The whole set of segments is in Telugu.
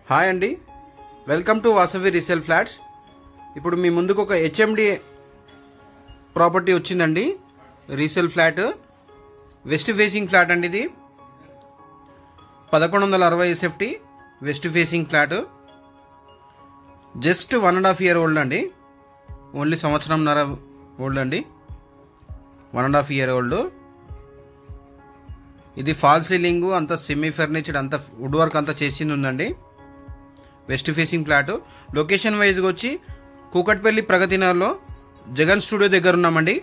హాయ్ అండి, welcome to Vasavi resale flats. ఇప్పుడు మీ ముందుకు ఒక హెచ్ఎండి ప్రాపర్టీ వచ్చిందండి. Resale flat, west facing flat అండి. ఇది 1160 SFT west facing flat. Just 1.5 year old అండి. ఓన్లీ సంవత్సరంన్నర ఓల్డ్ అండి. 1.5 year ఓల్డ్. ఇది ఫాల్ సీలింగ్ అంతా సెమీ ఫర్నిచర్డ్, అంతా వుడ్ వర్క్ అంతా చేసింది ఉందండి. West facing flat. లొకేషన్ వైజ్గా వచ్చి కూకట్పల్లి ప్రగతి నగర్లో జగన్ స్టూడియో దగ్గర ఉన్నామండి.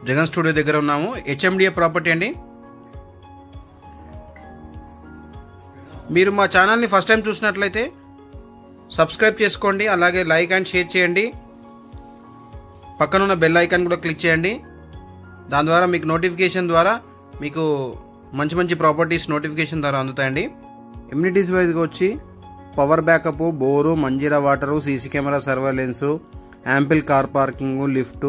జగన్ స్టూడియో దగ్గర ఉన్నాము. హెచ్ఎండిఏ ప్రాపర్టీ అండి. మీరు మా ఛానల్ని ఫస్ట్ టైం చూసినట్లయితే సబ్స్క్రైబ్ చేసుకోండి, అలాగే లైక్ అండ్ షేర్ చేయండి. పక్కన ఉన్న బెల్ ఐకాన్ కూడా క్లిక్ చేయండి. దాని ద్వారా మీకు నోటిఫికేషన్ ద్వారా మీకు మంచి మంచి ప్రాపర్టీస్ నోటిఫికేషన్ ద్వారా అందుతాయండి. ఎమ్యూనిటీస్ వైజ్గా వచ్చి power backup, bore, Manjira water, CC camera surveillance, ample car parking, lift,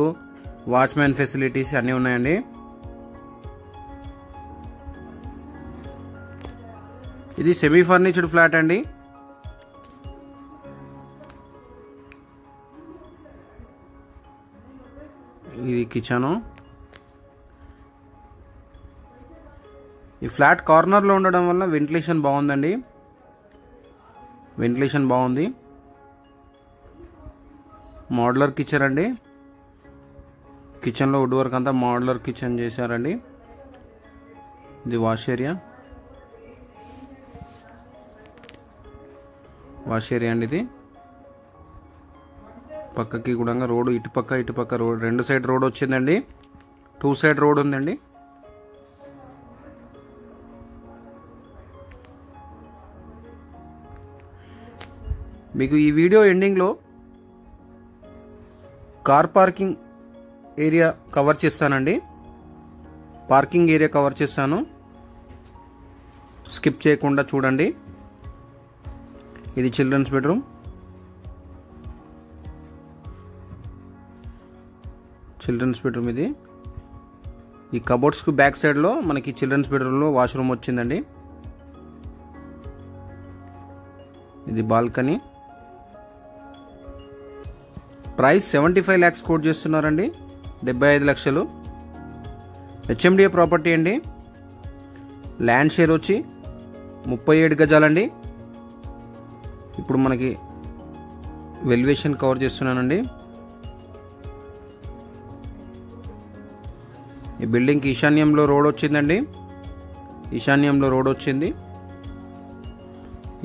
watchman facilities అన్నీ ఉన్నాయండి. ఇది సెమీ ఫర్నిచర్డ్ ఫ్లాట్ అండి. ఇది కిచెను. ఈ ఫ్లాట్ కార్నర్లో ఉండడం వల్ల వెంటిలేషన్ బాగుందండి. వెంటిలేషన్ బాగుంది. మోడ్యులర్ కిచెన్ అండి. కిచెన్లో వుడ్ వర్క్ అంతా మోడ్యులర్ కిచెన్ చేశారండి. ఇది వాష్ ఏరియా. వాష్ ఏరియా అండి. ఇది పక్కకి కూడా రోడ్డు, ఇటుపక్క రోడ్, రెండు సైడ్ రోడ్ వచ్చిందండి. 2 side రోడ్ ఉందండి. మీకు ఈ వీడియో ఎండింగ్లో కార్ పార్కింగ్ ఏరియా కవర్ చేస్తానండి. పార్కింగ్ ఏరియా కవర్ చేస్తాను, స్కిప్ చేయకుండా చూడండి. ఇది చిల్డ్రన్స్ బెడ్రూమ్. ఇది ఈ కబోర్డ్స్కు బ్యాక్ సైడ్లో మనకి చిల్డ్రన్స్ బెడ్రూమ్లో వాష్రూమ్ వచ్చిందండి. ఇది బాల్కనీ. ప్రైస్ 75 lakhs కోట్ చేస్తున్నారండి. 75 లక్షలు. హెచ్ఎండిఏ ప్రాపర్టీ అండి. ల్యాండ్ షేర్ వచ్చి 37 గజాలండి. ఇప్పుడు మనకి వెల్యువేషన్ కవర్ చేస్తున్నానండి. ఈ బిల్డింగ్కి ఈశాన్యంలో రోడ్ వచ్చిందండి.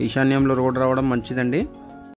ఈశాన్యంలో రోడ్ రావడం మంచిదండి.